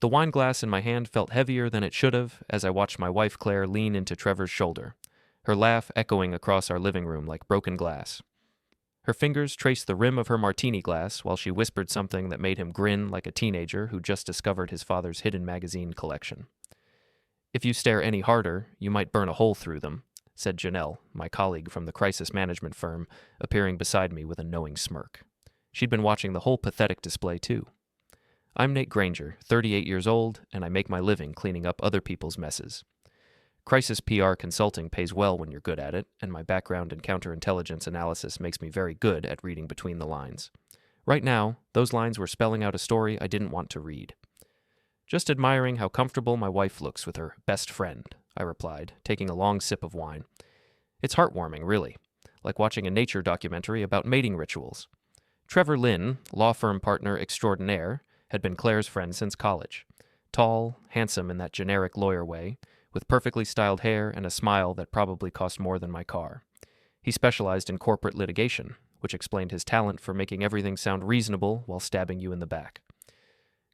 The wine glass in my hand felt heavier than it should have as I watched my wife Claire lean into Trevor's shoulder, her laugh echoing across our living room like broken glass. Her fingers traced the rim of her martini glass while she whispered something that made him grin like a teenager who just discovered his father's hidden magazine collection. "If you stare any harder, you might burn a hole through them," said Janelle, my colleague from the crisis management firm, appearing beside me with a knowing smirk. She'd been watching the whole pathetic display too. I'm Nate Granger, 38 years old, and I make my living cleaning up other people's messes. Crisis PR consulting pays well when you're good at it, and my background in counterintelligence analysis makes me very good at reading between the lines. Right now, those lines were spelling out a story I didn't want to read. "Just admiring how comfortable my wife looks with her best friend," I replied, taking a long sip of wine. "It's heartwarming, really, like watching a nature documentary about mating rituals." Trevor Lin, law firm partner extraordinaire, had been Claire's friend since college. Tall, handsome in that generic lawyer way, with perfectly styled hair and a smile that probably cost more than my car. He specialized in corporate litigation, which explained his talent for making everything sound reasonable while stabbing you in the back.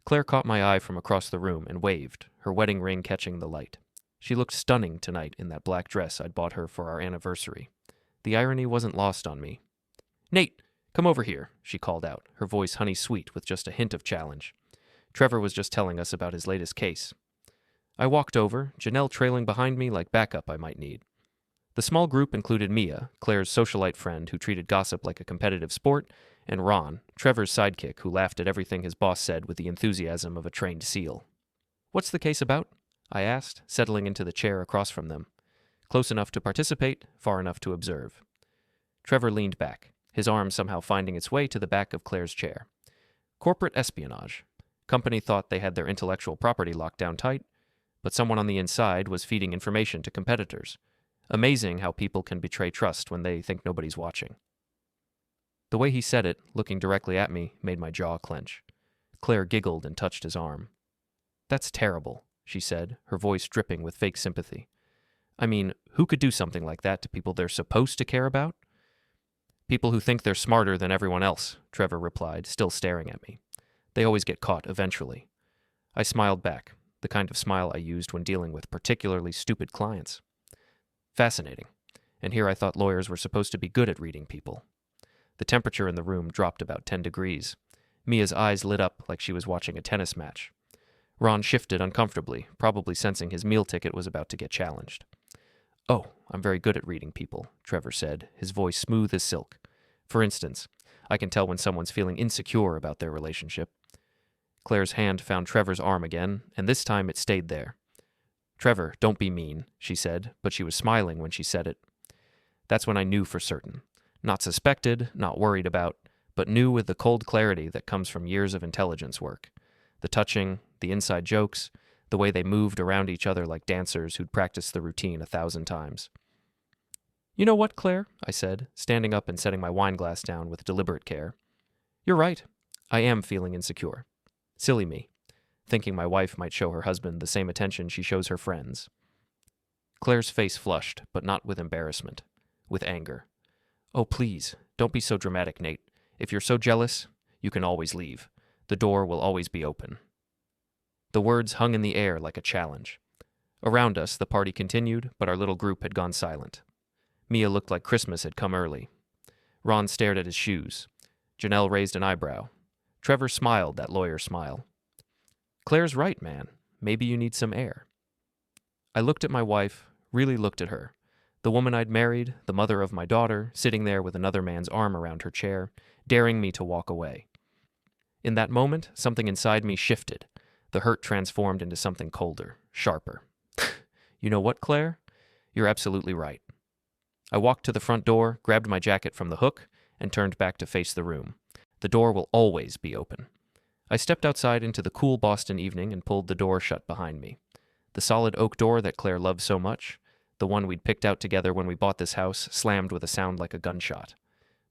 Claire caught my eye from across the room and waved, her wedding ring catching the light. She looked stunning tonight in that black dress I'd bought her for our anniversary. The irony wasn't lost on me. "Nate, come over here," she called out, her voice honey-sweet with just a hint of challenge. Trevor was just telling us about his latest case. I walked over, Janelle trailing behind me like backup I might need. The small group included Mia, Claire's socialite friend who treated gossip like a competitive sport, and Ron, Trevor's sidekick who laughed at everything his boss said with the enthusiasm of a trained SEAL. "What's the case about?" I asked, settling into the chair across from them. Close enough to participate, far enough to observe. Trevor leaned back, his arm somehow finding its way to the back of Claire's chair. "Corporate espionage. Company thought they had their intellectual property locked down tight, but someone on the inside was feeding information to competitors. Amazing how people can betray trust when they think nobody's watching." The way he said it, looking directly at me, made my jaw clench. Claire giggled and touched his arm. "That's terrible," she said, her voice dripping with fake sympathy. "I mean, who could do something like that to people they're supposed to care about?" "People who think they're smarter than everyone else," Trevor replied, still staring at me. "They always get caught eventually." I smiled back, the kind of smile I used when dealing with particularly stupid clients. Fascinating. And here I thought lawyers were supposed to be good at reading people. The temperature in the room dropped about 10 degrees. Mia's eyes lit up like she was watching a tennis match. Ron shifted uncomfortably, probably sensing his meal ticket was about to get challenged. "Oh, I'm very good at reading people," Trevor said, his voice smooth as silk. "For instance, I can tell when someone's feeling insecure about their relationship." Claire's hand found Trevor's arm again, and this time it stayed there. "Trevor, don't be mean," she said, but she was smiling when she said it. That's when I knew for certain. Not suspected, not worried about, but knew with the cold clarity that comes from years of intelligence work. The touching, the inside jokes, the way they moved around each other like dancers who'd practiced the routine 1,000 times. "You know what, Claire?" I said, standing up and setting my wine glass down with deliberate care. "You're right. I am feeling insecure. Silly me, thinking my wife might show her husband the same attention she shows her friends." Claire's face flushed, but not with embarrassment, with anger. "Oh, please, don't be so dramatic, Nate. If you're so jealous, you can always leave. The door will always be open." The words hung in the air like a challenge. Around us, the party continued, but our little group had gone silent. Mia looked like Christmas had come early. Ron stared at his shoes. Janelle raised an eyebrow. Trevor smiled that lawyer smile. "Claire's right, man. Maybe you need some air." I looked at my wife, really looked at her. The woman I'd married, the mother of my daughter, sitting there with another man's arm around her chair, daring me to walk away. In that moment, something inside me shifted. The hurt transformed into something colder, sharper. "You know what, Claire? You're absolutely right." I walked to the front door, grabbed my jacket from the hook, and turned back to face the room. The door will always be open. I stepped outside into the cool Boston evening and pulled the door shut behind me. The solid oak door that Claire loved so much, the one we'd picked out together when we bought this house, slammed with a sound like a gunshot.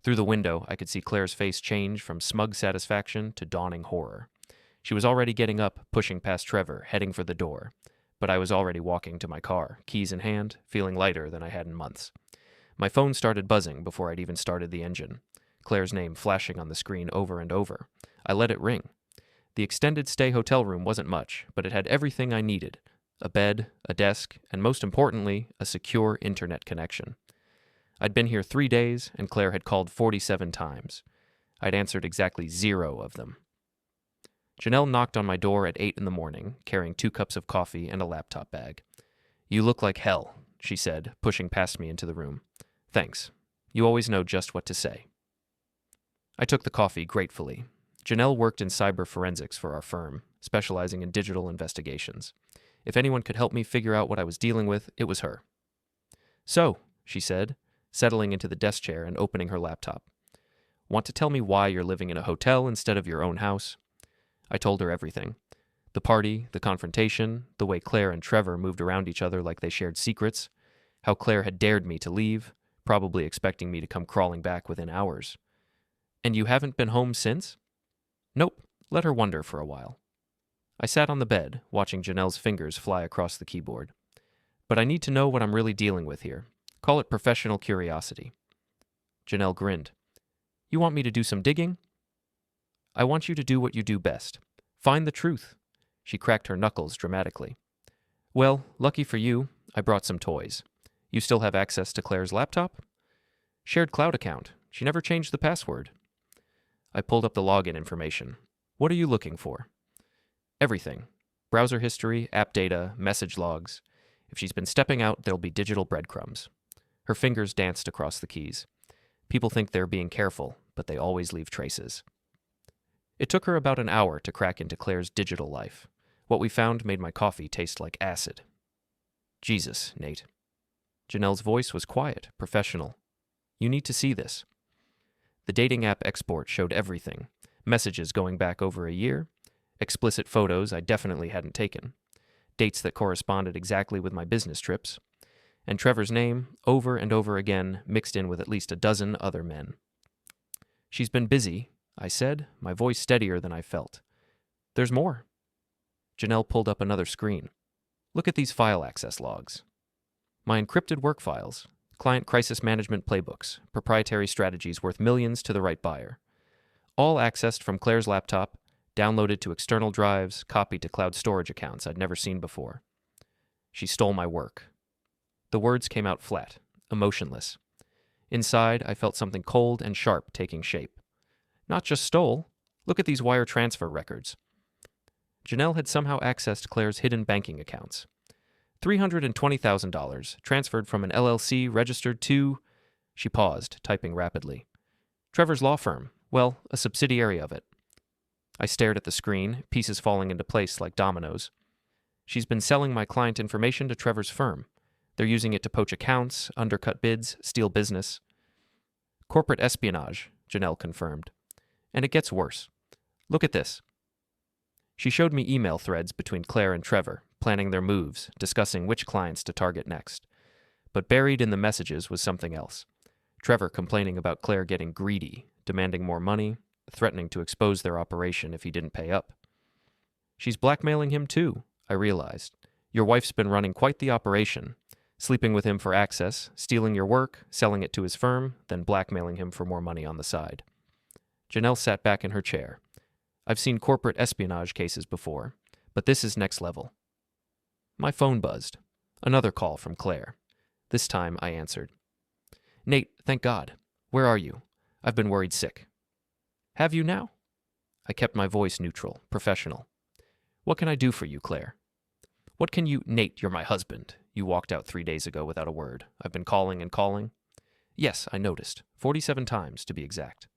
Through the window, I could see Claire's face change from smug satisfaction to dawning horror. She was already getting up, pushing past Trevor, heading for the door. But I was already walking to my car, keys in hand, feeling lighter than I had in months. My phone started buzzing before I'd even started the engine. Claire's name flashing on the screen over and over. I let it ring. The extended stay hotel room wasn't much, but it had everything I needed: a bed, a desk, and most importantly, a secure internet connection. I'd been here 3 days, and Claire had called 47 times. I'd answered exactly 0 of them. Janelle knocked on my door at 8 in the morning, carrying 2 cups of coffee and a laptop bag. "You look like hell," she said, pushing past me into the room. "Thanks. You always know just what to say." I took the coffee gratefully. Janelle worked in cyber forensics for our firm, specializing in digital investigations. If anyone could help me figure out what I was dealing with, it was her. "So," she said, settling into the desk chair and opening her laptop. "Want to tell me why you're living in a hotel instead of your own house?" I told her everything. The party, the confrontation, the way Claire and Trevor moved around each other like they shared secrets, how Claire had dared me to leave, probably expecting me to come crawling back within hours. "And you haven't been home since?" "Nope. Let her wonder for a while." I sat on the bed, watching Janelle's fingers fly across the keyboard. "But I need to know what I'm really dealing with here. Call it professional curiosity." Janelle grinned. "You want me to do some digging?" "I want you to do what you do best. Find the truth." She cracked her knuckles dramatically. "Well, lucky for you, I brought some toys. You still have access to Claire's laptop?" "Shared cloud account. She never changed the password." I pulled up the login information. "What are you looking for?" "Everything. Browser history, app data, message logs. If she's been stepping out, there'll be digital breadcrumbs." Her fingers danced across the keys. People think they're being careful, but they always leave traces. It took her about an hour to crack into Claire's digital life. What we found made my coffee taste like acid. "Jesus, Nate." Janelle's voice was quiet, professional. "You need to see this." The dating app export showed everything. Messages going back over a year, explicit photos I definitely hadn't taken, dates that corresponded exactly with my business trips, and Trevor's name, over and over again, mixed in with at least a dozen other men. "She's been busy," I said, my voice steadier than I felt. "There's more." Janelle pulled up another screen. "Look at these file access logs. My encrypted work files, client crisis management playbooks, proprietary strategies worth millions to the right buyer. All accessed from Claire's laptop, downloaded to external drives, copied to cloud storage accounts I'd never seen before. She stole my work." The words came out flat, emotionless. Inside, I felt something cold and sharp taking shape. "Not just stole. Look at these wire transfer records." Janelle had somehow accessed Claire's hidden banking accounts. $320,000 transferred from an LLC registered to... She paused, typing rapidly. "Trevor's law firm. Well, a subsidiary of it." I stared at the screen, pieces falling into place like dominoes. "She's been selling my client information to Trevor's firm. They're using it to poach accounts, undercut bids, steal business." "Corporate espionage," Janelle confirmed. "And it gets worse. Look at this." She showed me email threads between Claire and Trevor, planning their moves, discussing which clients to target next. But buried in the messages was something else. Trevor complaining about Claire getting greedy, demanding more money, threatening to expose their operation if he didn't pay up. "She's blackmailing him too," I realized. "Your wife's been running quite the operation, sleeping with him for access, stealing your work, selling it to his firm, then blackmailing him for more money on the side." Janelle sat back in her chair. "I've seen corporate espionage cases before, but this is next level." My phone buzzed. Another call from Claire. This time I answered. "Nate, thank God. Where are you? I've been worried sick." "Have you now?" I kept my voice neutral, professional. "What can I do for you, Claire?" "What can you—" "Nate, you're my husband. You walked out 3 days ago without a word. I've been calling and calling." "Yes, I noticed. 47 times, to be exact."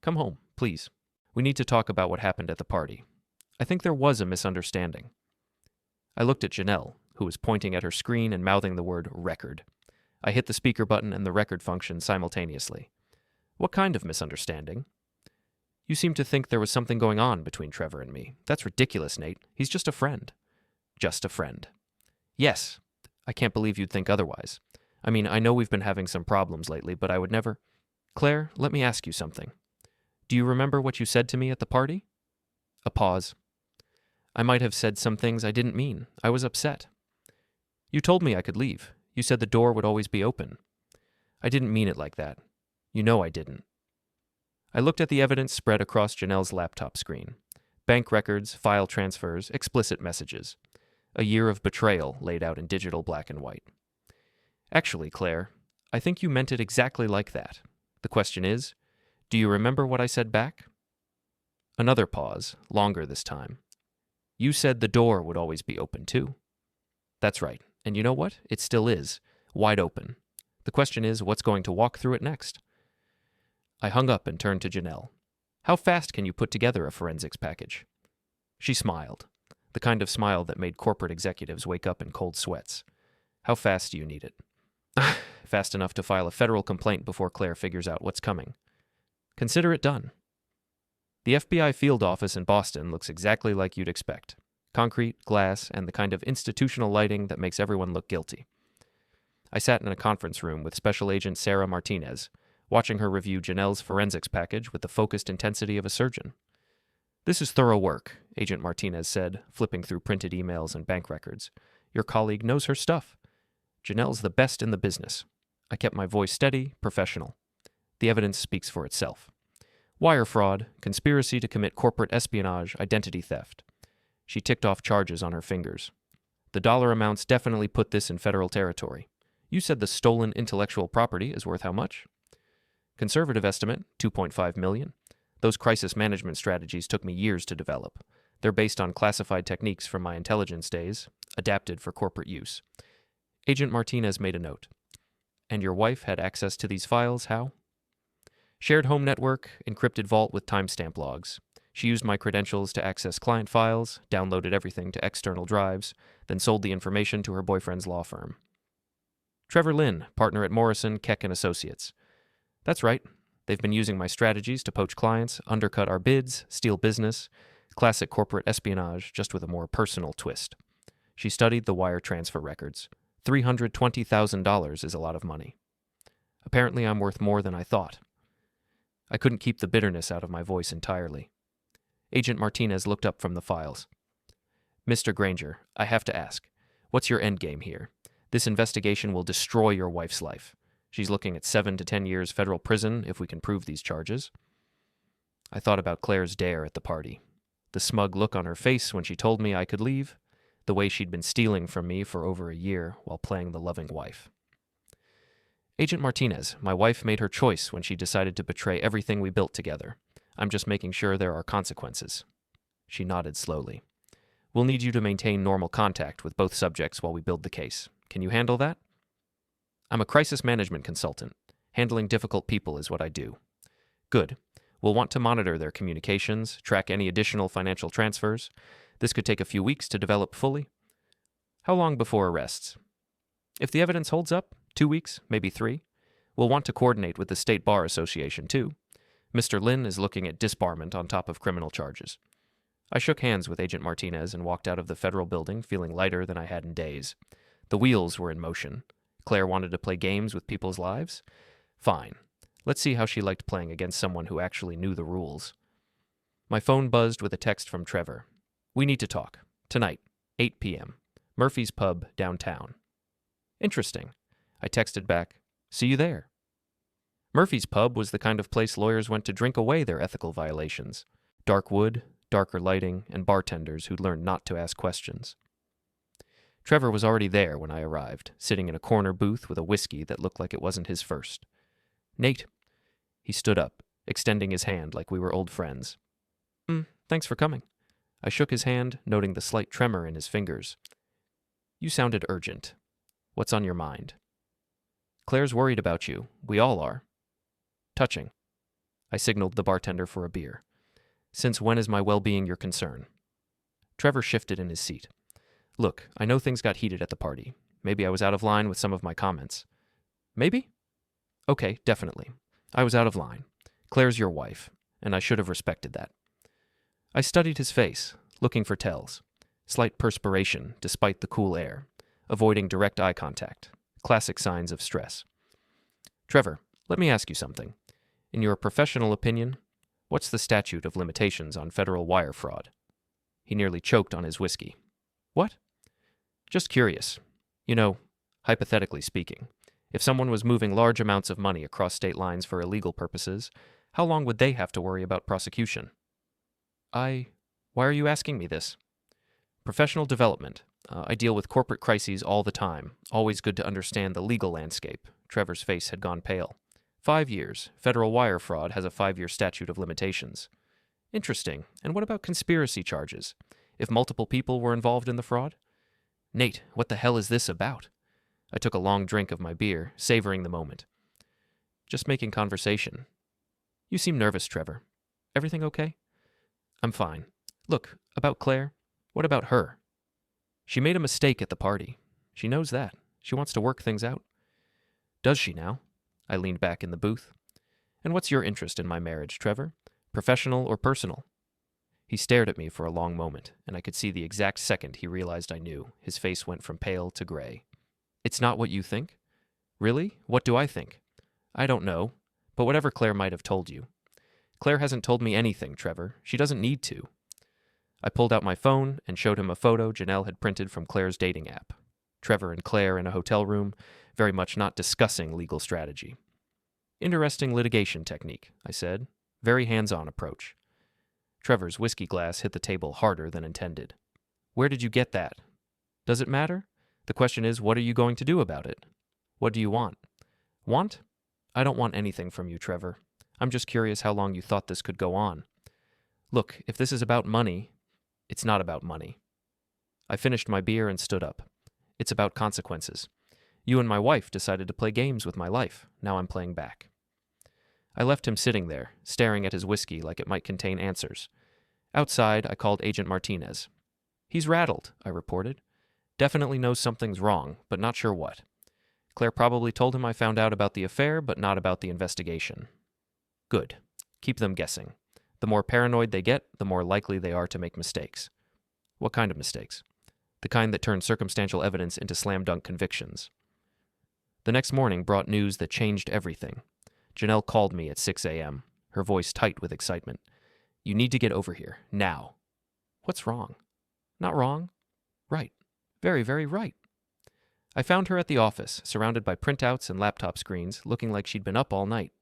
"Come home, please. We need to talk about what happened at the party. I think there was a misunderstanding." I looked at Janelle, who was pointing at her screen and mouthing the word record. I hit the speaker button and the record function simultaneously. "What kind of misunderstanding?" "You seem to think there was something going on between Trevor and me. That's ridiculous, Nate. He's just a friend." "Just a friend." "Yes. I can't believe you'd think otherwise. I mean, I know we've been having some problems lately, but I would never—" "Claire, let me ask you something. Do you remember what you said to me at the party?" A pause. "I might have said some things I didn't mean. I was upset." "You told me I could leave. You said the door would always be open." "I didn't mean it like that. You know I didn't." I looked at the evidence spread across Janelle's laptop screen. Bank records, file transfers, explicit messages. A year of betrayal laid out in digital black and white. Actually, Claire, I think you meant it exactly like that. The question is, do you remember what I said back? Another pause, longer this time. You said the door would always be open, too. That's right, and you know what? It still is, wide open. The question is, what's going to walk through it next? I hung up and turned to Janelle. How fast can you put together a forensics package? She smiled, the kind of smile that made corporate executives wake up in cold sweats. How fast do you need it? Fast enough to file a federal complaint before Claire figures out what's coming. Consider it done. The FBI field office in Boston looks exactly like you'd expect. Concrete, glass, and the kind of institutional lighting that makes everyone look guilty. I sat in a conference room with Special Agent Sarah Martinez, watching her review Janelle's forensics package with the focused intensity of a surgeon. This is thorough work, Agent Martinez said, flipping through printed emails and bank records. Your colleague knows her stuff. Janelle's the best in the business. I kept my voice steady, professional. The evidence speaks for itself. Wire fraud, conspiracy to commit corporate espionage, identity theft. She ticked off charges on her fingers. The dollar amounts definitely put this in federal territory. You said the stolen intellectual property is worth how much? Conservative estimate, $2.5 million. Those crisis management strategies took me years to develop. They're based on classified techniques from my intelligence days, adapted for corporate use. Agent Martinez made a note. And your wife had access to these files, how? Shared home network, encrypted vault with timestamp logs. She used my credentials to access client files, downloaded everything to external drives, then sold the information to her boyfriend's law firm. Trevor Lin, partner at Morrison, Keck & Associates. That's right. They've been using my strategies to poach clients, undercut our bids, steal business. Classic corporate espionage, just with a more personal twist. She studied the wire transfer records. $320,000 is a lot of money. Apparently I'm worth more than I thought. I couldn't keep the bitterness out of my voice entirely. Agent Martinez looked up from the files. Mr. Granger, I have to ask, what's your endgame here? This investigation will destroy your wife's life. She's looking at 7 to 10 years federal prison if we can prove these charges. I thought about Claire's dare at the party. The smug look on her face when she told me I could leave. The way she'd been stealing from me for over a year while playing the loving wife. Agent Martinez, my wife made her choice when she decided to betray everything we built together. I'm just making sure there are consequences. She nodded slowly. We'll need you to maintain normal contact with both subjects while we build the case. Can you handle that? I'm a crisis management consultant. Handling difficult people is what I do. Good. We'll want to monitor their communications, track any additional financial transfers. This could take a few weeks to develop fully. How long before arrests? If the evidence holds up, 2 weeks, maybe 3. We'll want to coordinate with the State Bar Association, too. Mr. Lin is looking at disbarment on top of criminal charges. I shook hands with Agent Martinez and walked out of the federal building feeling lighter than I had in days. The wheels were in motion. Claire wanted to play games with people's lives? Fine. Let's see how she liked playing against someone who actually knew the rules. My phone buzzed with a text from Trevor. We need to talk. Tonight, 8 p.m. Murphy's Pub, downtown. Interesting. I texted back, see you there. Murphy's Pub was the kind of place lawyers went to drink away their ethical violations. Dark wood, darker lighting, and bartenders who'd learned not to ask questions. Trevor was already there when I arrived, sitting in a corner booth with a whiskey that looked like it wasn't his first. Nate. He stood up, extending his hand like we were old friends. Thanks for coming. I shook his hand, noting the slight tremor in his fingers. You sounded urgent. What's on your mind? Claire's worried about you. We all are. Touching. I signaled the bartender for a beer. Since when is my well-being your concern? Trevor shifted in his seat. Look, I know things got heated at the party. Maybe I was out of line with some of my comments. Maybe? Okay, definitely. I was out of line. Claire's your wife, and I should have respected that. I studied his face, looking for tells. Slight perspiration, despite the cool air. Avoiding direct eye contact. Classic signs of stress. Trevor, let me ask you something. In your professional opinion, what's the statute of limitations on federal wire fraud? He nearly choked on his whiskey. What? Just curious. You know, hypothetically speaking, if someone was moving large amounts of money across state lines for illegal purposes, how long would they have to worry about prosecution? Why are you asking me this? Professional development. I deal with corporate crises all the time. Always good to understand the legal landscape. Trevor's face had gone pale. 5 years. Federal wire fraud has a 5-year statute of limitations. Interesting. And what about conspiracy charges? If multiple people were involved in the fraud? Nate, what the hell is this about? I took a long drink of my beer, savoring the moment. Just making conversation. You seem nervous, Trevor. Everything okay? I'm fine. Look, about Claire. What about her? She made a mistake at the party. She knows that. She wants to work things out. Does she now? I leaned back in the booth. And what's your interest in my marriage, Trevor? Professional or personal? He stared at me for a long moment, and I could see the exact second he realized I knew. His face went from pale to gray. It's not what you think? Really? What do I think? I don't know, but whatever Claire might have told you. Claire hasn't told me anything, Trevor. She doesn't need to. I pulled out my phone and showed him a photo Janelle had printed from Claire's dating app. Trevor and Claire in a hotel room, very much not discussing legal strategy. Interesting litigation technique, I said. Very hands-on approach. Trevor's whiskey glass hit the table harder than intended. Where did you get that? Does it matter? The question is, what are you going to do about it? What do you want? Want? I don't want anything from you, Trevor. I'm just curious how long you thought this could go on. Look, if this is about money, it's not about money. I finished my beer and stood up. It's about consequences. You and my wife decided to play games with my life. Now I'm playing back. I left him sitting there, staring at his whiskey like it might contain answers. Outside, I called Agent Martinez. He's rattled, I reported. Definitely knows something's wrong, but not sure what. Claire probably told him I found out about the affair, but not about the investigation. Good. Keep them guessing. The more paranoid they get, the more likely they are to make mistakes. What kind of mistakes? The kind that turn circumstantial evidence into slam-dunk convictions. The next morning brought news that changed everything. Janelle called me at 6 a.m., her voice tight with excitement. You need to get over here, now. What's wrong? Not wrong. Right. Very, very right. I found her at the office, surrounded by printouts and laptop screens, looking like she'd been up all night.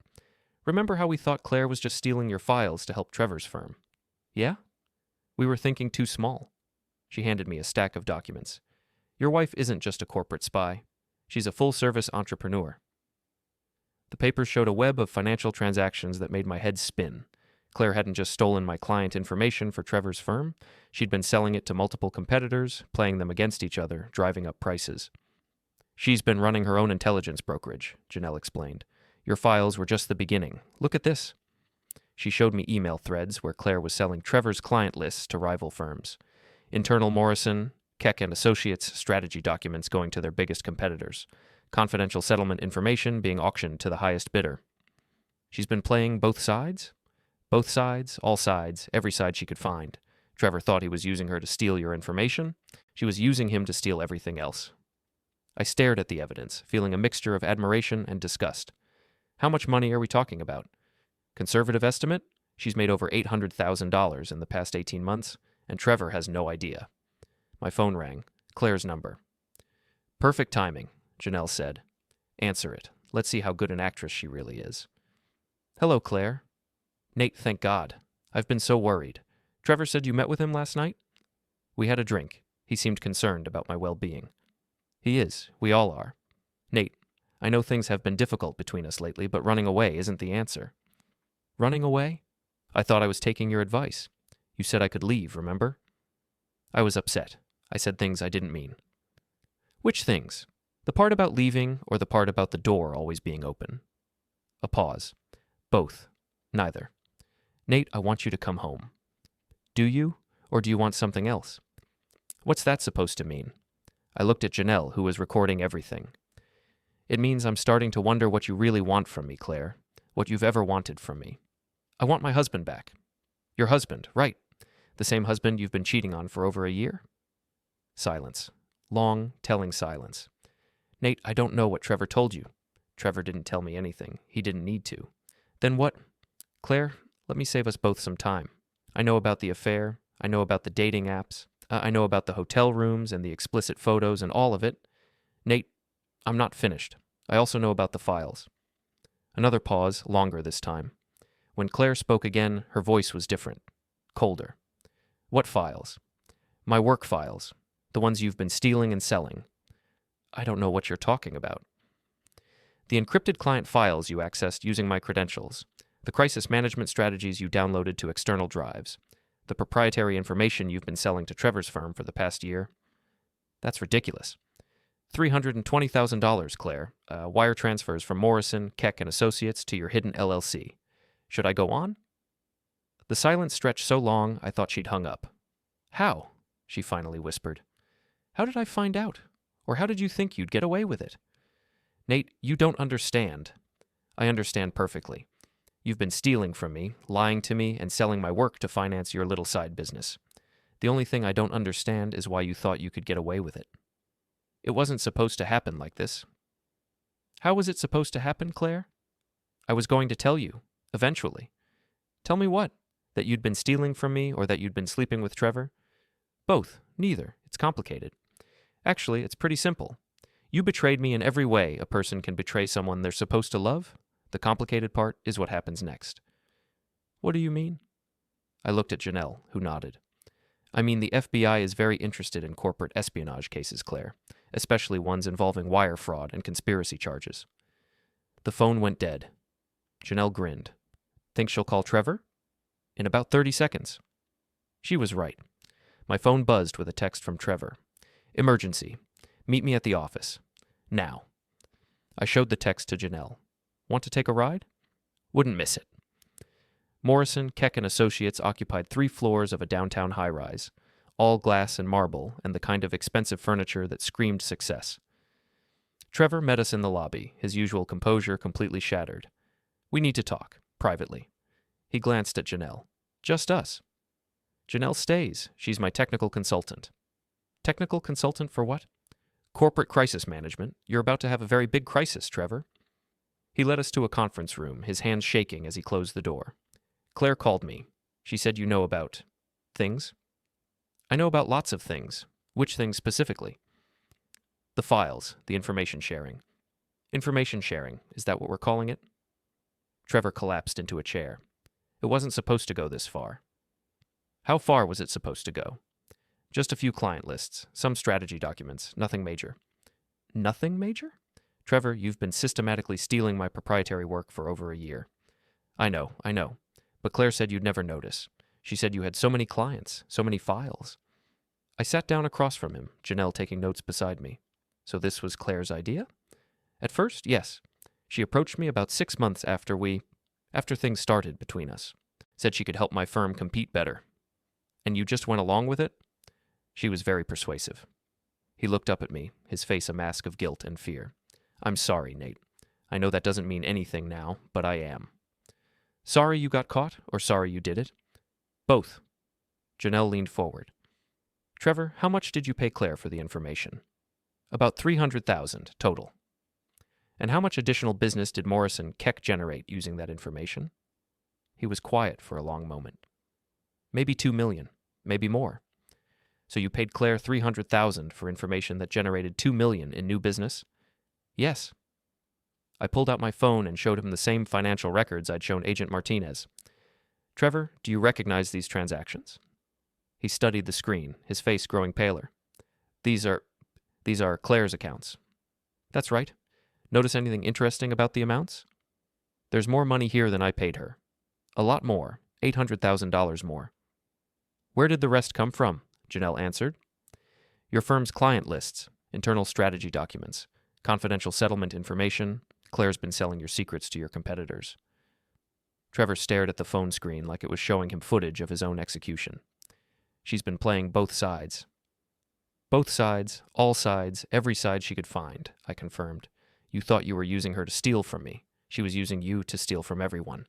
Remember how we thought Claire was just stealing your files to help Trevor's firm? Yeah? We were thinking too small. She handed me a stack of documents. Your wife isn't just a corporate spy. She's a full-service entrepreneur. The papers showed a web of financial transactions that made my head spin. Claire hadn't just stolen my client information for Trevor's firm. She'd been selling it to multiple competitors, playing them against each other, driving up prices. She's been running her own intelligence brokerage, Janelle explained. Your files were just the beginning. Look at this. She showed me email threads where Claire was selling Trevor's client lists to rival firms. Internal Morrison, Keck and Associates strategy documents going to their biggest competitors. Confidential settlement information being auctioned to the highest bidder. She's been playing both sides? Both sides, all sides, every side she could find. Trevor thought he was using her to steal your information. She was using him to steal everything else. I stared at the evidence, feeling a mixture of admiration and disgust. How much money are we talking about? Conservative estimate? She's made over $800,000 in the past 18 months, and Trevor has no idea. My phone rang. Claire's number. Perfect timing, Janelle said. Answer it. Let's see how good an actress she really is. Hello, Claire. Nate, thank God. I've been so worried. Trevor said you met with him last night? We had a drink. He seemed concerned about my well-being. He is. We all are. Nate, I know things have been difficult between us lately, but running away isn't the answer. Running away? I thought I was taking your advice. You said I could leave, remember? I was upset. I said things I didn't mean. Which things? The part about leaving or the part about the door always being open? A pause. Both. Neither. Nate, I want you to come home. Do you? Or do you want something else? What's that supposed to mean? I looked at Janelle, who was recording everything. It means I'm starting to wonder what you really want from me, Claire. What you've ever wanted from me. I want my husband back. Your husband, right. The same husband you've been cheating on for over a year? Silence. Long, telling silence. Nate, I don't know what Trevor told you. Trevor didn't tell me anything. He didn't need to. Then what? Claire, let me save us both some time. I know about the affair. I know about the dating apps. I know about the hotel rooms and the explicit photos and all of it. Nate, I'm not finished. I also know about the files. Another pause, longer this time. When Claire spoke again, her voice was different, colder. What files? My work files. The ones you've been stealing and selling. I don't know what you're talking about. The encrypted client files you accessed using my credentials. The crisis management strategies you downloaded to external drives. The proprietary information you've been selling to Trevor's firm for the past year. That's ridiculous. $320,000, Claire. Wire transfers from Morrison, Keck & Associates to your hidden LLC. Should I go on? The silence stretched so long I thought she'd hung up. How? She finally whispered. How did I find out? Or how did you think you'd get away with it? Nate, you don't understand. I understand perfectly. You've been stealing from me, lying to me, and selling my work to finance your little side business. The only thing I don't understand is why you thought you could get away with it. It wasn't supposed to happen like this. How was it supposed to happen, Claire? I was going to tell you, eventually. Tell me what? That you'd been stealing from me or that you'd been sleeping with Trevor? Both. Neither. It's complicated. Actually, it's pretty simple. You betrayed me in every way a person can betray someone they're supposed to love. The complicated part is what happens next. What do you mean? I looked at Janelle, who nodded. I mean, the FBI is very interested in corporate espionage cases, Claire, especially ones involving wire fraud and conspiracy charges. The phone went dead. Janelle grinned. Think she'll call Trevor? In about 30 seconds. She was right. My phone buzzed with a text from Trevor. Emergency. Meet me at the office. Now. I showed the text to Janelle. Want to take a ride? Wouldn't miss it. Morrison, Keck & Associates occupied 3 floors of a downtown high-rise, all glass and marble and the kind of expensive furniture that screamed success. Trevor met us in the lobby, his usual composure completely shattered. We need to talk, privately. He glanced at Janelle. Just us. Janelle stays. She's my technical consultant. Technical consultant for what? Corporate crisis management. You're about to have a very big crisis, Trevor. He led us to a conference room, his hands shaking as he closed the door. Claire called me. She said you know about things. I know about lots of things. Which things specifically? The files, the information sharing. Information sharing, is that what we're calling it? Trevor collapsed into a chair. It wasn't supposed to go this far. How far was it supposed to go? Just a few client lists, some strategy documents, nothing major. Nothing major? Trevor, you've been systematically stealing my proprietary work for over a year. I know. But Claire said you'd never notice. She said you had so many clients, so many files. I sat down across from him, Janelle taking notes beside me. So this was Claire's idea? At first, yes. She approached me about 6 months after things started between us. Said she could help my firm compete better. And you just went along with it? She was very persuasive. He looked up at me, his face a mask of guilt and fear. I'm sorry, Nate. I know that doesn't mean anything now, but I am. Sorry you got caught, or sorry you did it? Both. Janelle leaned forward. Trevor, how much did you pay Claire for the information? About $300,000 total. And how much additional business did Morrison Keck generate using that information? He was quiet for a long moment. Maybe $2 million, maybe more. So you paid Claire $300,000 for information that generated $2 million in new business? Yes. I pulled out my phone and showed him the same financial records I'd shown Agent Martinez. Trevor, do you recognize these transactions? He studied the screen, his face growing paler. These are Claire's accounts. That's right. Notice anything interesting about the amounts? There's more money here than I paid her. A lot more, $800,000 more. Where did the rest come from? Janelle answered. Your firm's client lists, internal strategy documents, confidential settlement information. Claire's been selling your secrets to your competitors. Trevor stared at the phone screen like it was showing him footage of his own execution. She's been playing both sides. Both sides, all sides, every side she could find, I confirmed. You thought you were using her to steal from me. She was using you to steal from everyone.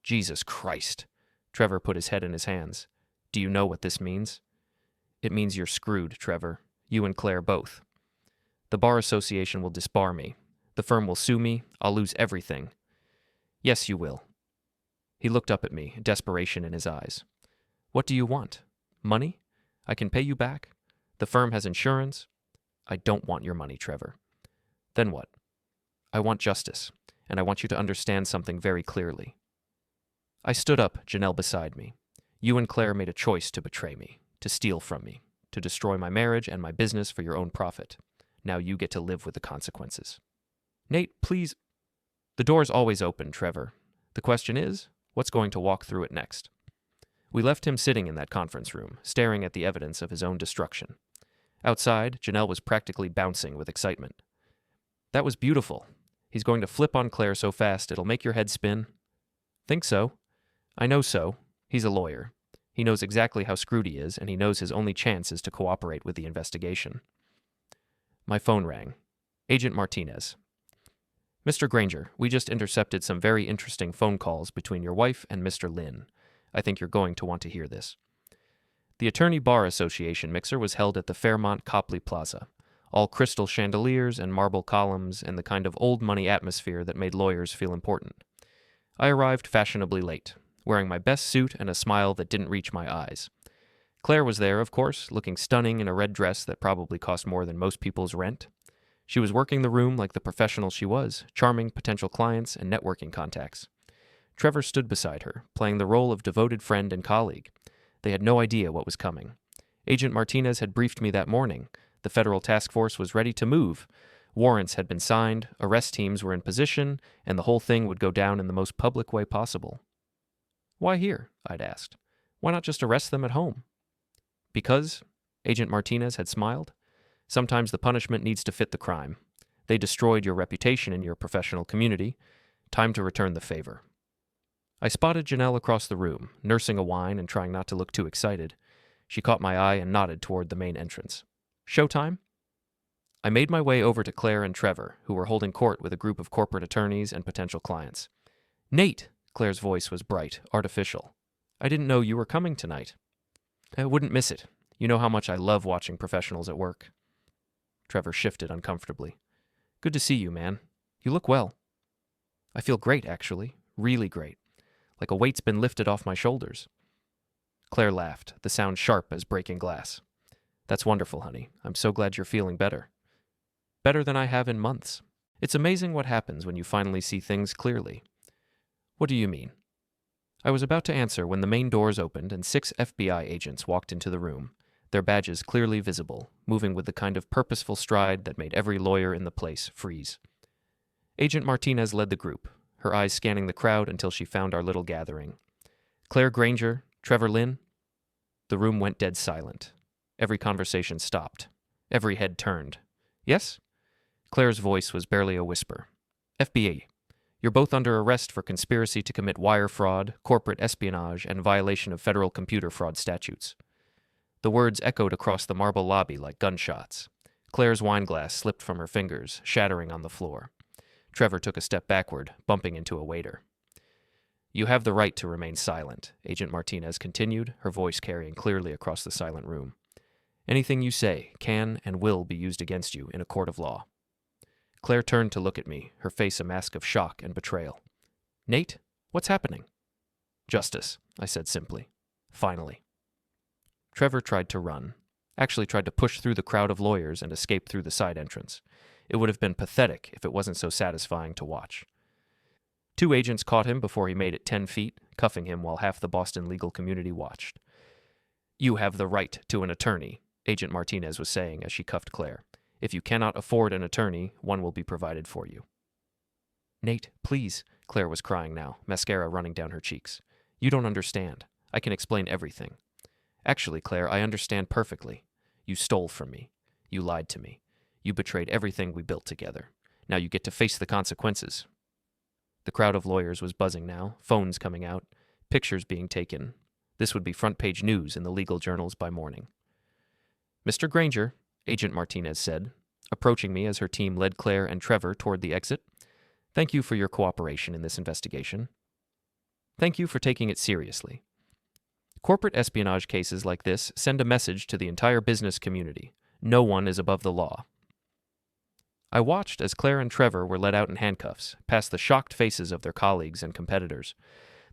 Jesus Christ. Trevor put his head in his hands. Do you know what this means? It means you're screwed, Trevor. You and Claire both. The Bar Association will disbar me. The firm will sue me. I'll lose everything. Yes, you will. He looked up at me, desperation in his eyes. What do you want? Money? I can pay you back. The firm has insurance. I don't want your money, Trevor. Then what? I want justice, and I want you to understand something very clearly. I stood up, Janelle beside me. You and Claire made a choice to betray me, to steal from me, to destroy my marriage and my business for your own profit. Now you get to live with the consequences. Nate, please. The door's always open, Trevor. The question is, what's going to walk through it next? We left him sitting in that conference room, staring at the evidence of his own destruction. Outside, Janelle was practically bouncing with excitement. That was beautiful. He's going to flip on Claire so fast it'll make your head spin. Think so. I know so. He's a lawyer. He knows exactly how screwed he is, and he knows his only chance is to cooperate with the investigation. My phone rang. Agent Martinez. Mr. Granger, we just intercepted some very interesting phone calls between your wife and Mr. Lin. I think you're going to want to hear this. The Attorney Bar Association mixer was held at the Fairmont Copley Plaza. All crystal chandeliers and marble columns and the kind of old money atmosphere that made lawyers feel important. I arrived fashionably late, wearing my best suit and a smile that didn't reach my eyes. Claire was there, of course, looking stunning in a red dress that probably cost more than most people's rent. She was working the room like the professional she was, charming potential clients and networking contacts. Trevor stood beside her, playing the role of devoted friend and colleague. They had no idea what was coming. Agent Martinez had briefed me that morning. The federal task force was ready to move. Warrants had been signed, arrest teams were in position, and the whole thing would go down in the most public way possible. Why here? I'd asked. Why not just arrest them at home? Because, Agent Martinez had smiled, sometimes the punishment needs to fit the crime. They destroyed your reputation in your professional community. Time to return the favor. I spotted Janelle across the room, nursing a wine and trying not to look too excited. She caught my eye and nodded toward the main entrance. Showtime? I made my way over to Claire and Trevor, who were holding court with a group of corporate attorneys and potential clients. Nate! Claire's voice was bright, artificial. I didn't know you were coming tonight. I wouldn't miss it. You know how much I love watching professionals at work. Trevor shifted uncomfortably. Good to see you, man. You look well. I feel great, actually. Really great. Like a weight's been lifted off my shoulders. Claire laughed, the sound sharp as breaking glass. That's wonderful, honey. I'm so glad you're feeling better. Better than I have in months. It's amazing what happens when you finally see things clearly. What do you mean? I was about to answer when the main doors opened and 6 FBI agents walked into the room, their badges clearly visible, moving with the kind of purposeful stride that made every lawyer in the place freeze. Agent Martinez led the group, her eyes scanning the crowd until she found our little gathering. Claire Granger, Trevor Lin. The room went dead silent. Every conversation stopped. Every head turned. Yes? Claire's voice was barely a whisper. FBI. You're both under arrest for conspiracy to commit wire fraud, corporate espionage, and violation of federal computer fraud statutes. The words echoed across the marble lobby like gunshots. Claire's wineglass slipped from her fingers, shattering on the floor. Trevor took a step backward, bumping into a waiter. You have the right to remain silent, Agent Martinez continued, her voice carrying clearly across the silent room. Anything you say can and will be used against you in a court of law. Claire turned to look at me, her face a mask of shock and betrayal. Nate, what's happening? Justice, I said simply. Finally. Trevor tried to run. Actually tried to push through the crowd of lawyers and escape through the side entrance. It would have been pathetic if it wasn't so satisfying to watch. 2 agents caught him before he made it 10 feet, cuffing him while half the Boston legal community watched. You have the right to an attorney, Agent Martinez was saying as she cuffed Claire. If you cannot afford an attorney, one will be provided for you. Nate, please, Claire was crying now, mascara running down her cheeks. You don't understand. I can explain everything. Actually, Claire, I understand perfectly. You stole from me. You lied to me. You betrayed everything we built together. Now you get to face the consequences. The crowd of lawyers was buzzing now, phones coming out, pictures being taken. This would be front-page news in the legal journals by morning. Mr. Granger, Agent Martinez said, approaching me as her team led Claire and Trevor toward the exit. Thank you for your cooperation in this investigation. Thank you for taking it seriously. Corporate espionage cases like this send a message to the entire business community. No one is above the law. I watched as Claire and Trevor were led out in handcuffs, past the shocked faces of their colleagues and competitors.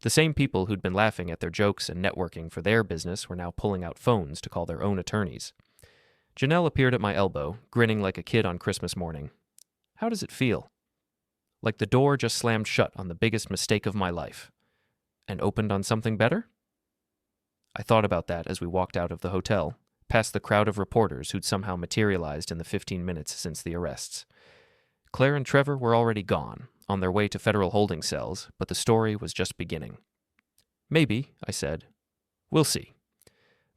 The same people who'd been laughing at their jokes and networking for their business were now pulling out phones to call their own attorneys. Janelle appeared at my elbow, grinning like a kid on Christmas morning. How does it feel? Like the door just slammed shut on the biggest mistake of my life. And opened on something better? I thought about that as we walked out of the hotel, past the crowd of reporters who'd somehow materialized in the 15 minutes since the arrests. Claire and Trevor were already gone, on their way to federal holding cells, but the story was just beginning. Maybe, I said. We'll see.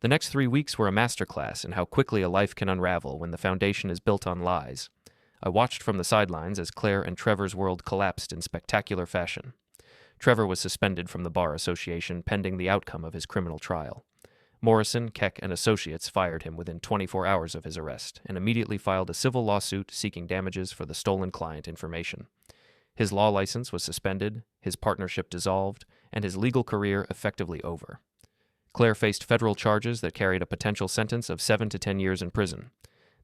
The next 3 weeks were a masterclass in how quickly a life can unravel when the foundation is built on lies. I watched from the sidelines as Claire and Trevor's world collapsed in spectacular fashion. Trevor was suspended from the Bar Association pending the outcome of his criminal trial. Morrison, Keck, and Associates fired him within 24 hours of his arrest and immediately filed a civil lawsuit seeking damages for the stolen client information. His law license was suspended, his partnership dissolved, and his legal career effectively over. Claire faced federal charges that carried a potential sentence of 7 to 10 years in prison.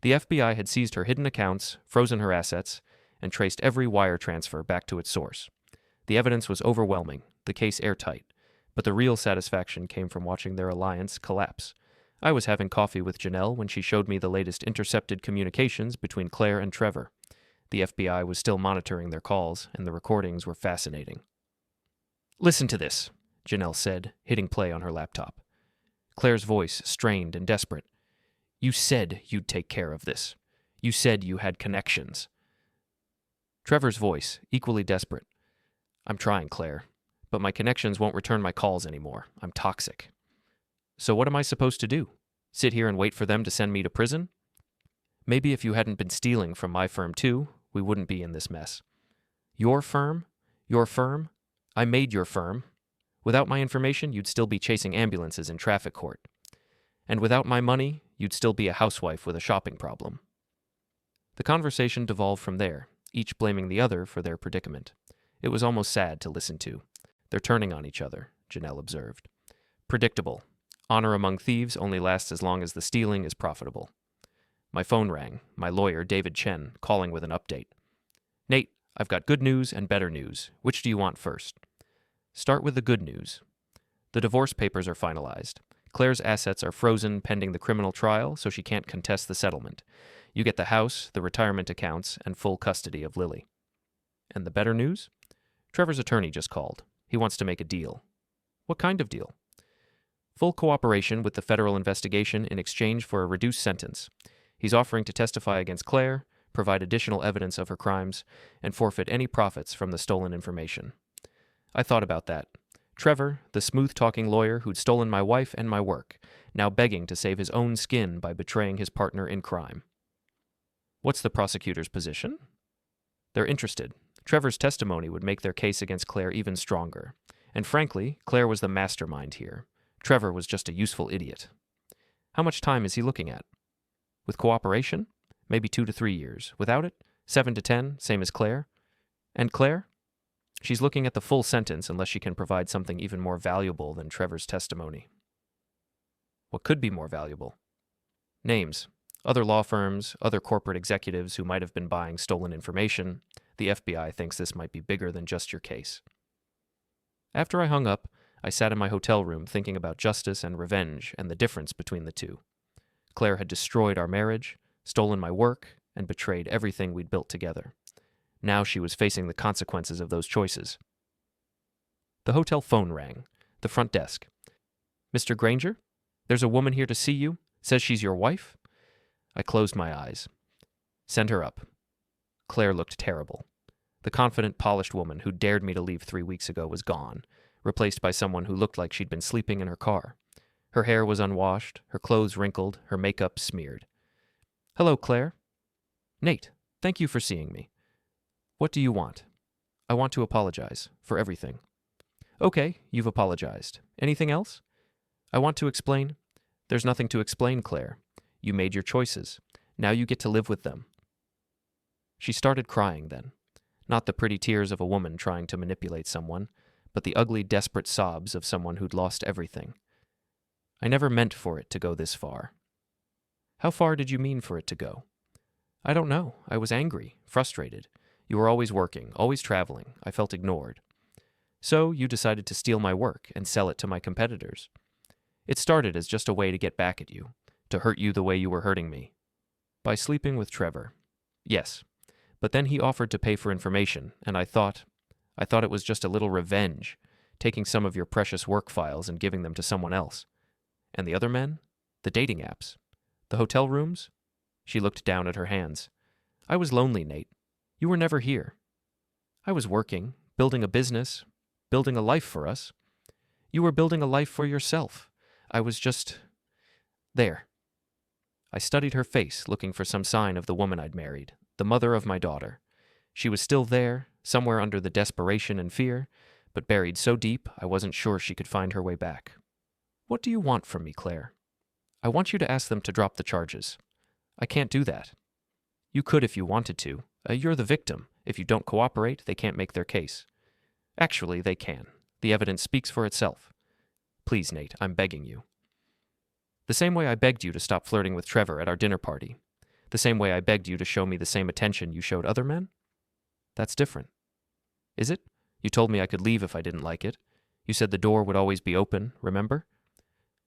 The FBI had seized her hidden accounts, frozen her assets, and traced every wire transfer back to its source. The evidence was overwhelming, the case airtight, but the real satisfaction came from watching their alliance collapse. I was having coffee with Janelle when she showed me the latest intercepted communications between Claire and Trevor. The FBI was still monitoring their calls, and the recordings were fascinating. "Listen to this," Janelle said, hitting play on her laptop. Claire's voice strained and desperate. "You said you'd take care of this. You said you had connections." Trevor's voice, equally desperate. "I'm trying, Claire, but my connections won't return my calls anymore. I'm toxic." "So what am I supposed to do? Sit here and wait for them to send me to prison?" "Maybe if you hadn't been stealing from my firm too, we wouldn't be in this mess." "Your firm? Your firm? I made your firm. Without my information, you'd still be chasing ambulances in traffic court. And without my money, you'd still be a housewife with a shopping problem." The conversation devolved from there, each blaming the other for their predicament. It was almost sad to listen to. "They're turning on each other," Janelle observed. "Predictable. Honor among thieves only lasts as long as the stealing is profitable." My phone rang, my lawyer, David Chen, calling with an update. "Nate, I've got good news and better news. Which do you want first?" "Start with the good news. The divorce papers are finalized. Claire's assets are frozen pending the criminal trial, so she can't contest the settlement. You get the house, the retirement accounts, and full custody of Lily." "And the better news?" "Trevor's attorney just called. He wants to make a deal." "What kind of deal?" "Full cooperation with the federal investigation in exchange for a reduced sentence. He's offering to testify against Claire, provide additional evidence of her crimes, and forfeit any profits from the stolen information." I thought about that. Trevor, the smooth-talking lawyer who'd stolen my wife and my work, now begging to save his own skin by betraying his partner in crime. "What's the prosecutor's position?" "They're interested. Trevor's testimony would make their case against Claire even stronger. And frankly, Claire was the mastermind here. Trevor was just a useful idiot." "How much time is he looking at?" "With cooperation? Maybe 2 to 3 years. Without it? 7 to 10, same as Claire." "And Claire?" "She's looking at the full sentence unless she can provide something even more valuable than Trevor's testimony." "What could be more valuable?" "Names. Other law firms, other corporate executives who might have been buying stolen information. The FBI thinks this might be bigger than just your case." After I hung up, I sat in my hotel room thinking about justice and revenge and the difference between the two. Claire had destroyed our marriage, stolen my work, and betrayed everything we'd built together. Now she was facing the consequences of those choices. The hotel phone rang. The front desk. "Mr. Granger? There's a woman here to see you. Says she's your wife?" I closed my eyes. "Send her up." Claire looked terrible. The confident, polished woman who dared me to leave 3 weeks ago was gone, replaced by someone who looked like she'd been sleeping in her car. Her hair was unwashed, her clothes wrinkled, her makeup smeared. "Hello, Claire." "Nate, thank you for seeing me." "What do you want?" "I want to apologize for everything." "Okay, you've apologized. Anything else?" "I want to explain." "There's nothing to explain, Claire. You made your choices. Now you get to live with them." She started crying then. Not the pretty tears of a woman trying to manipulate someone, but the ugly, desperate sobs of someone who'd lost everything. I never meant for it to go this far. "How far did you mean for it to go?" "I don't know. I was angry, frustrated. You were always working, always traveling. I felt ignored. So you decided to steal my work and sell it to my competitors. It started as just a way to get back at you, to hurt you the way you were hurting me. By sleeping with Trevor. Yes. But then he offered to pay for information, and I thought it was just a little revenge, taking some of your precious work files and giving them to someone else. And the other men? The dating apps? The hotel rooms? She looked down at her hands. I was lonely, Nate. You were never here. I was working, building a business, building a life for us. You were building a life for yourself. I was just... there. I studied her face, looking for some sign of the woman I'd married, the mother of my daughter. She was still there, somewhere under the desperation and fear, but buried so deep I wasn't sure she could find her way back. What do you want from me, Claire? I want you to ask them to drop the charges. I can't do that. You could if you wanted to. You're the victim. If you don't cooperate, they can't make their case. Actually, they can. The evidence speaks for itself. Please, Nate, I'm begging you. The same way I begged you to stop flirting with Trevor at our dinner party. The same way I begged you to show me the same attention you showed other men? That's different. Is it? You told me I could leave if I didn't like it. You said the door would always be open, remember?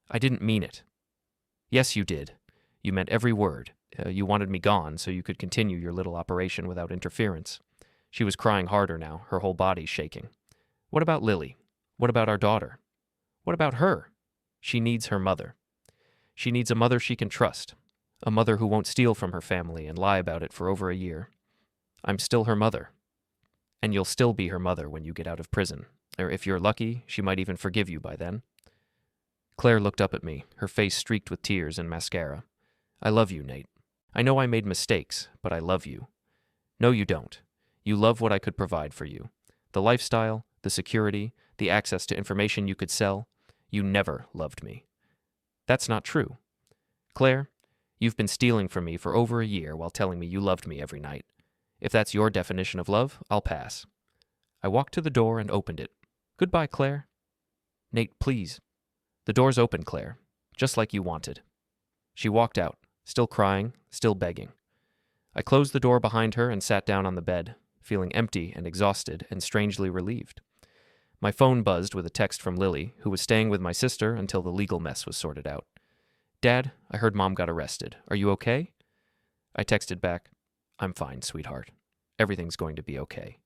I didn't mean it. Yes, you did. You meant every word. You wanted me gone so you could continue your little operation without interference. She was crying harder now, her whole body shaking. What about Lily? What about our daughter? What about her? She needs her mother. She needs a mother she can trust, a mother who won't steal from her family and lie about it for over a year. I'm still her mother. And you'll still be her mother when you get out of prison. Or if you're lucky, she might even forgive you by then. Claire looked up at me, her face streaked with tears and mascara. I love you, Nate. I know I made mistakes, but I love you. No, you don't. You love what I could provide for you. The lifestyle, the security, the access to information you could sell. You never loved me. That's not true. Claire, you've been stealing from me for over a year while telling me you loved me every night. If that's your definition of love, I'll pass. I walked to the door and opened it. Goodbye, Claire. Nate, please. The door's open, Claire, just like you wanted. She walked out, still crying, still begging. I closed the door behind her and sat down on the bed, feeling empty and exhausted and strangely relieved. My phone buzzed with a text from Lily, who was staying with my sister until the legal mess was sorted out. Dad, I heard Mom got arrested. Are you okay? I texted back, I'm fine, sweetheart. Everything's going to be okay.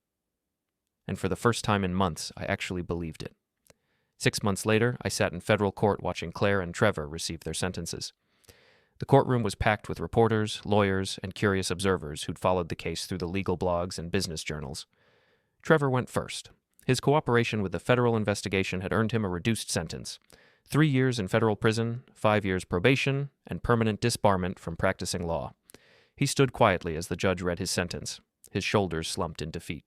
And for the first time in months, I actually believed it. 6 months later, I sat in federal court watching Claire and Trevor receive their sentences. The courtroom was packed with reporters, lawyers, and curious observers who'd followed the case through the legal blogs and business journals. Trevor went first. His cooperation with the federal investigation had earned him a reduced sentence. 3 years in federal prison, 5 years probation, and permanent disbarment from practicing law. He stood quietly as the judge read his sentence. His shoulders slumped in defeat.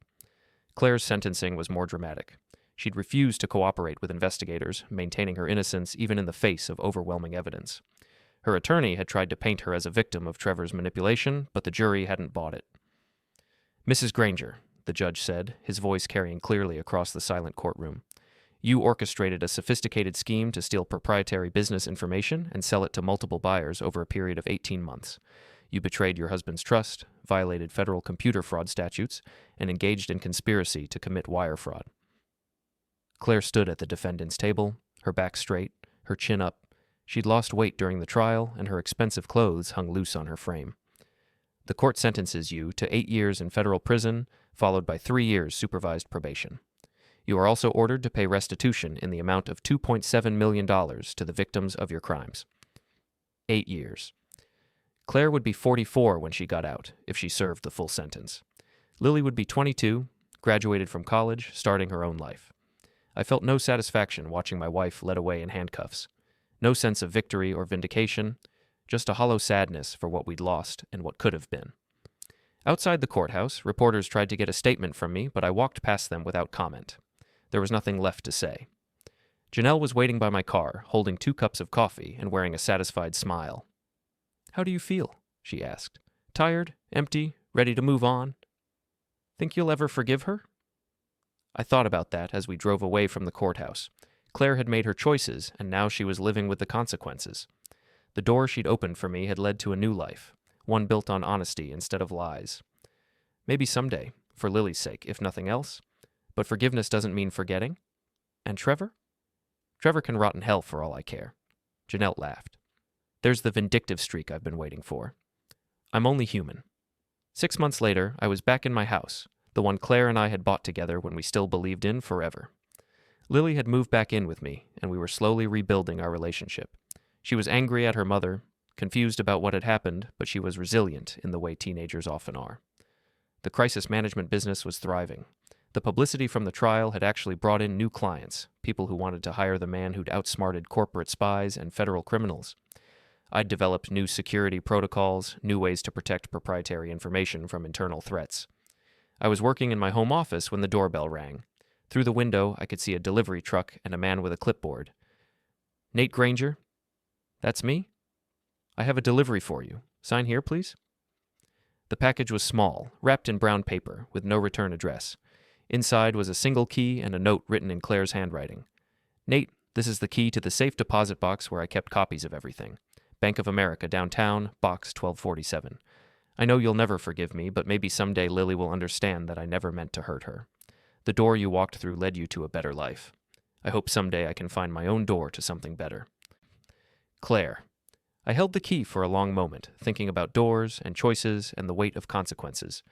Claire's sentencing was more dramatic. She'd refused to cooperate with investigators, maintaining her innocence even in the face of overwhelming evidence. Her attorney had tried to paint her as a victim of Trevor's manipulation, but the jury hadn't bought it. Mrs. Granger, the judge said, his voice carrying clearly across the silent courtroom, you orchestrated a sophisticated scheme to steal proprietary business information and sell it to multiple buyers over a period of 18 months. You betrayed your husband's trust, violated federal computer fraud statutes, and engaged in conspiracy to commit wire fraud. Claire stood at the defendant's table, her back straight, her chin up. She'd lost weight during the trial, and her expensive clothes hung loose on her frame. The court sentences you to 8 years in federal prison, followed by 3 years supervised probation. You are also ordered to pay restitution in the amount of $2.7 million to the victims of your crimes. 8 years. Claire would be 44 when she got out, if she served the full sentence. Lily would be 22, graduated from college, starting her own life. I felt no satisfaction watching my wife led away in handcuffs. No sense of victory or vindication, just a hollow sadness for what we'd lost and what could have been. Outside the courthouse, reporters tried to get a statement from me, but I walked past them without comment. There was nothing left to say. Janelle was waiting by my car, holding 2 cups of coffee and wearing a satisfied smile. How do you feel? She asked. Tired? Empty? Ready to move on? Think you'll ever forgive her? I thought about that as we drove away from the courthouse. Claire had made her choices, and now she was living with the consequences. The door she'd opened for me had led to a new life, one built on honesty instead of lies. Maybe someday, for Lily's sake, if nothing else. But forgiveness doesn't mean forgetting. And Trevor? Trevor can rot in hell for all I care. Janelle laughed. There's the vindictive streak I've been waiting for. I'm only human. 6 months later, I was back in my house, the one Claire and I had bought together when we still believed in forever. Lily had moved back in with me, and we were slowly rebuilding our relationship. She was angry at her mother, confused about what had happened, but she was resilient in the way teenagers often are. The crisis management business was thriving. The publicity from the trial had actually brought in new clients, people who wanted to hire the man who'd outsmarted corporate spies and federal criminals. I'd developed new security protocols, new ways to protect proprietary information from internal threats. I was working in my home office when the doorbell rang. Through the window, I could see a delivery truck and a man with a clipboard. "Nate Granger?" "That's me." "I have a delivery for you. Sign here, please." The package was small, wrapped in brown paper, with no return address. Inside was a single key and a note written in Claire's handwriting. "Nate, this is the key to the safe deposit box where I kept copies of everything. Bank of America, downtown, box 1247. I know you'll never forgive me, but maybe someday Lily will understand that I never meant to hurt her. The door you walked through led you to a better life. I hope someday I can find my own door to something better. Claire." I held the key for a long moment, thinking about doors and choices and the weight of consequences.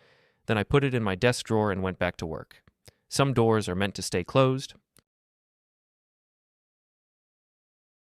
Then I put it in my desk drawer and went back to work. Some doors are meant to stay closed,